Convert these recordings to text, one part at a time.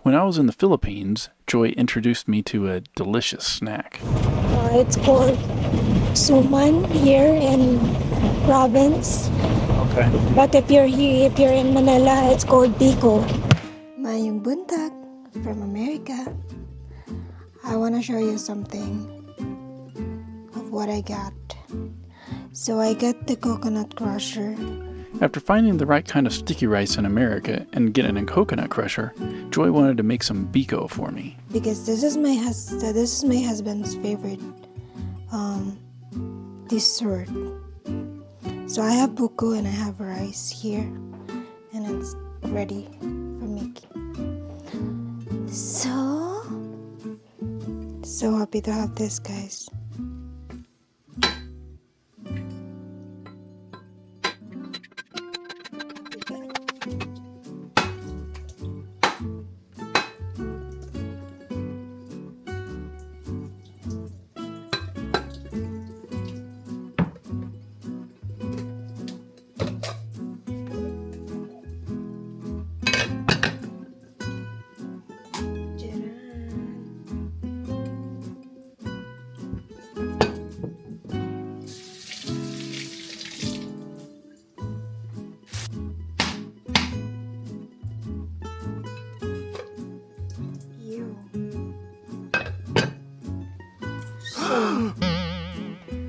When I was in the Philippines, Joy introduced me to a delicious snack. It's called Suman here in province. Okay. But if you're here, if you're in Manila, it's called Biko. Mayong buntag from America. I want to show you something of what I got. So I got the coconut crusher. After finding the right kind of sticky rice in America and getting a coconut crusher, Joy wanted to make some biko for me. Because this is my husband's favorite dessert. So I have buko and I have rice here, and it's ready for making. So happy to have this, guys.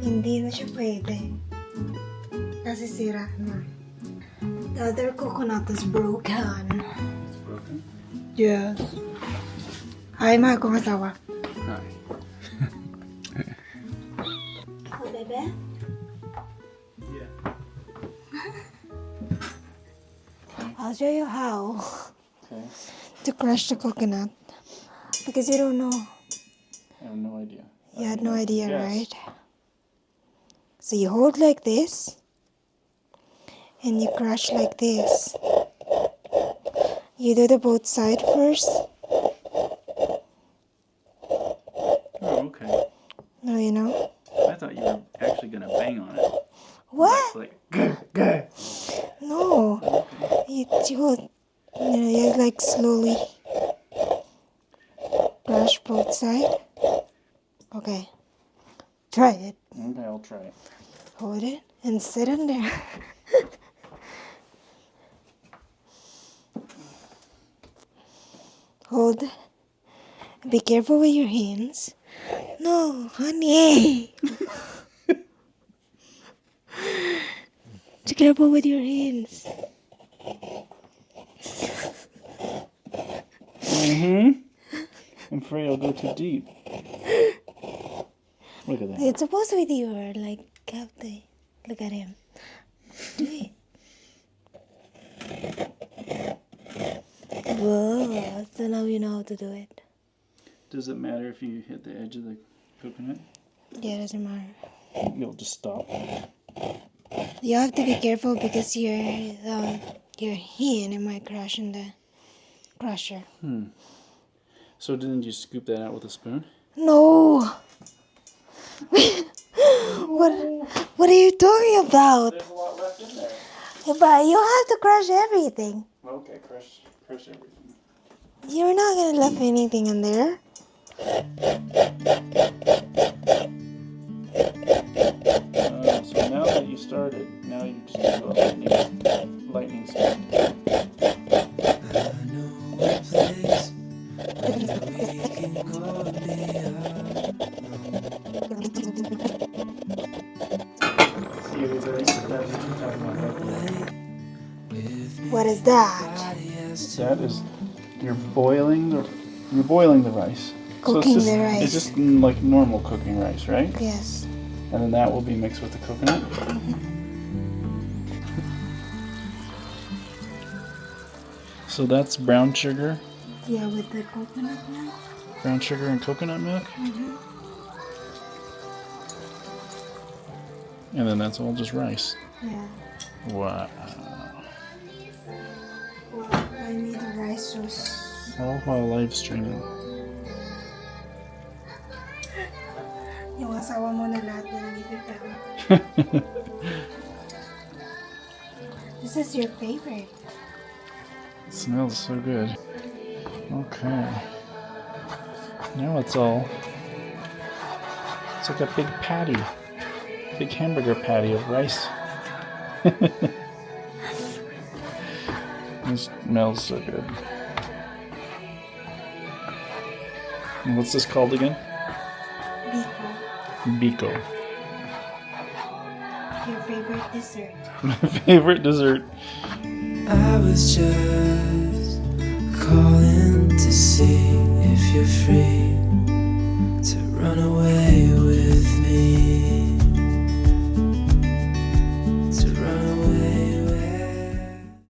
Hindi na siya pwede. Kasi sira na. The other coconut is broken. It's broken? Yes. Hi, mahal kong asawa. Hi. Oh, bebe? Yeah. I'll show you how Okay. to crush the coconut. Because you don't know. I have no idea. You had no idea, Yes. right? So you hold like this. And you crush like this. You do the both side first. Oh, okay. No, you know? I thought you were actually going to bang on it. What? Like, gah. No. You hold, you like slowly crush both sides. Okay. Try it. Okay, I'll try it. Hold it and sit in there. Hold. Be careful with your hands. No, honey. Be careful with your hands. I'm afraid I'll go too deep. Look at that. It's supposed to be your, like, have to look at him. Do it. Whoa, so now you know how to do it. Does it matter if you hit the edge of the coconut? Yeah, it doesn't matter. You'll just stop. You have to be careful because your hand might crash in the crusher. So didn't you scoop that out with a spoon? No. What are you talking about? There's a lot left in there. But you have to crush everything. Okay, crush everything. You're not gonna leave anything in there. So now that you started, now you just do a lightning speed. See everybody? That's what you're talking about right there. What is that? That is, you're boiling the rice. Cooking so the rice. It's just like normal cooking rice, right? Yes. And then that will be mixed with the coconut. So that's brown sugar. Yeah, with the coconut milk. Brown sugar and coconut milk. And then that's all just rice. Yeah. Wow. Well, I made the rice sauce. All while live streaming. Yung asawa mo na lahat na nangipipero. This is your favorite. It smells so good. Okay. Now it's like a big patty. Big hamburger patty of rice. This smells so good. And what's this called again? Biko. Biko. Your favorite dessert. My favorite dessert. I was just calling to see if you're free.